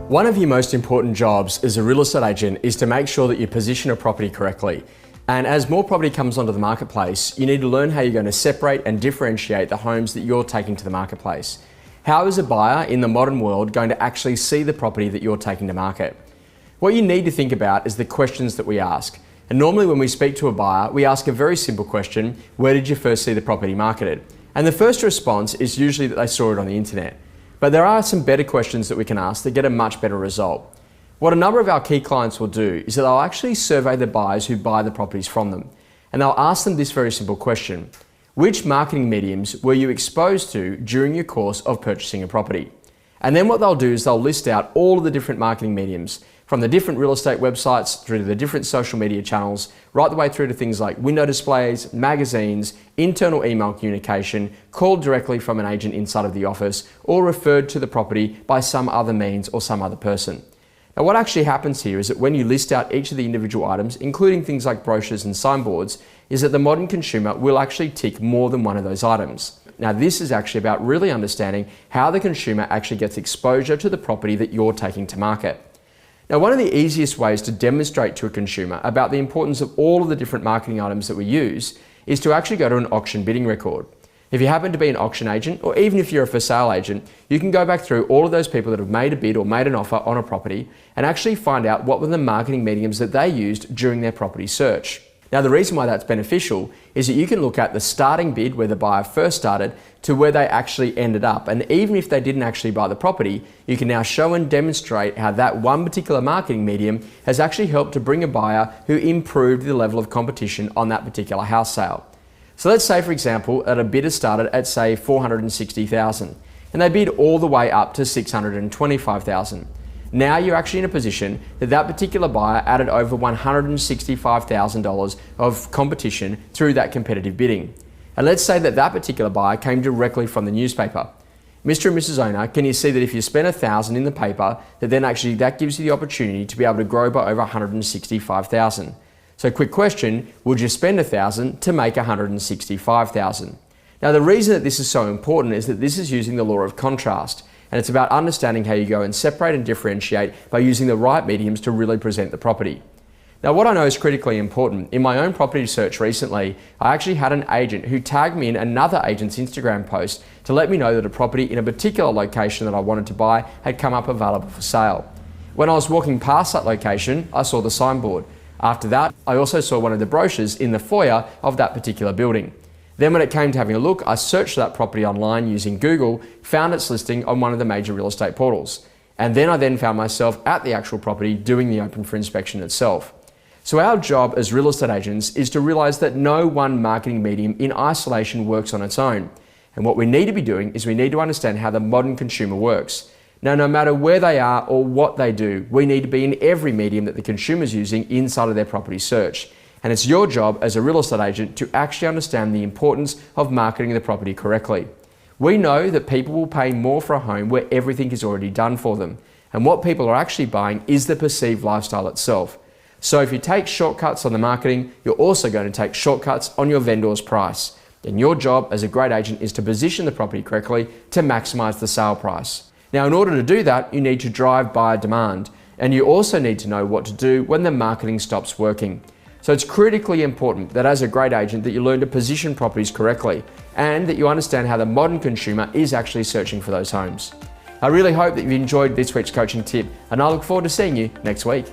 One of your most important jobs as a real estate agent is to make sure that you position a property correctly. And as more property comes onto the marketplace, you need to learn how you're going to separate and differentiate the homes that you're taking to the marketplace. How is a buyer in the modern world going to actually see the property that you're taking to market? What you need to think about is the questions that we ask. And normally when we speak to a buyer, we ask a very simple question: where did you first see the property marketed? And the first response is usually that they saw it on the internet. But there are some better questions that we can ask that get a much better result. What a number of our key clients will do is that they'll actually survey the buyers who buy the properties from them. And they'll ask them this very simple question: which marketing mediums were you exposed to during your course of purchasing a property? And then what they'll do is they'll list out all of the different marketing mediums, from the different real estate websites through to the different social media channels, right the way through to things like window displays, magazines, internal email communication, called directly from an agent inside of the office, or referred to the property by some other means or some other person. Now, what actually happens here is that when you list out each of the individual items, including things like brochures and signboards, is that the modern consumer will actually tick more than one of those items. Now, this is actually about really understanding how the consumer actually gets exposure to the property that you're taking to market. Now, one of the easiest ways to demonstrate to a consumer about the importance of all of the different marketing items that we use is to actually go to an auction bidding record. If you happen to be an auction agent, or even if you're a for sale agent, you can go back through all of those people that have made a bid or made an offer on a property and actually find out what were the marketing mediums that they used during their property search. Now, the reason why that's beneficial is that you can look at the starting bid where the buyer first started to where they actually ended up. And even if they didn't actually buy the property, you can now show and demonstrate how that one particular marketing medium has actually helped to bring a buyer who improved the level of competition on that particular house sale. So let's say, for example, that a bidder started at, say, $460,000 and they bid all the way up to $625,000. Now you're actually in a position that that particular buyer added over $165,000 of competition through that competitive bidding. And let's say that that particular buyer came directly from the newspaper. Mr. and Mrs. Owner, can you see that if you spend $1,000 in the paper, that then actually that gives you the opportunity to be able to grow by over $165,000? So quick question, would you spend $1,000 to make $165,000? Now, the reason that this is so important is that this is using the law of contrast. And it's about understanding how you go and separate and differentiate by using the right mediums to really present the property. Now, what I know is critically important, in my own property search recently, I actually had an agent who tagged me in another agent's Instagram post to let me know that a property in a particular location that I wanted to buy had come up available for sale. When I was walking past that location, I saw the signboard. After that, I also saw one of the brochures in the foyer of that particular building. Then when it came to having a look, I searched that property online using Google, found its listing on one of the major real estate portals. And then I found myself at the actual property doing the open for inspection itself. So our job as real estate agents is to realize that no one marketing medium in isolation works on its own. And what we need to be doing is we need to understand how the modern consumer works. Now, no matter where they are or what they do, we need to be in every medium that the consumer's using inside of their property search. And it's your job as a real estate agent to actually understand the importance of marketing the property correctly. We know that people will pay more for a home where everything is already done for them. And what people are actually buying is the perceived lifestyle itself. So if you take shortcuts on the marketing, you're also going to take shortcuts on your vendor's price. And your job as a great agent is to position the property correctly to maximize the sale price. Now, in order to do that, you need to drive buyer demand. And you also need to know what to do when the marketing stops working. So it's critically important that as a great agent that you learn to position properties correctly and that you understand how the modern consumer is actually searching for those homes. I really hope that you've enjoyed this week's coaching tip, and I look forward to seeing you next week.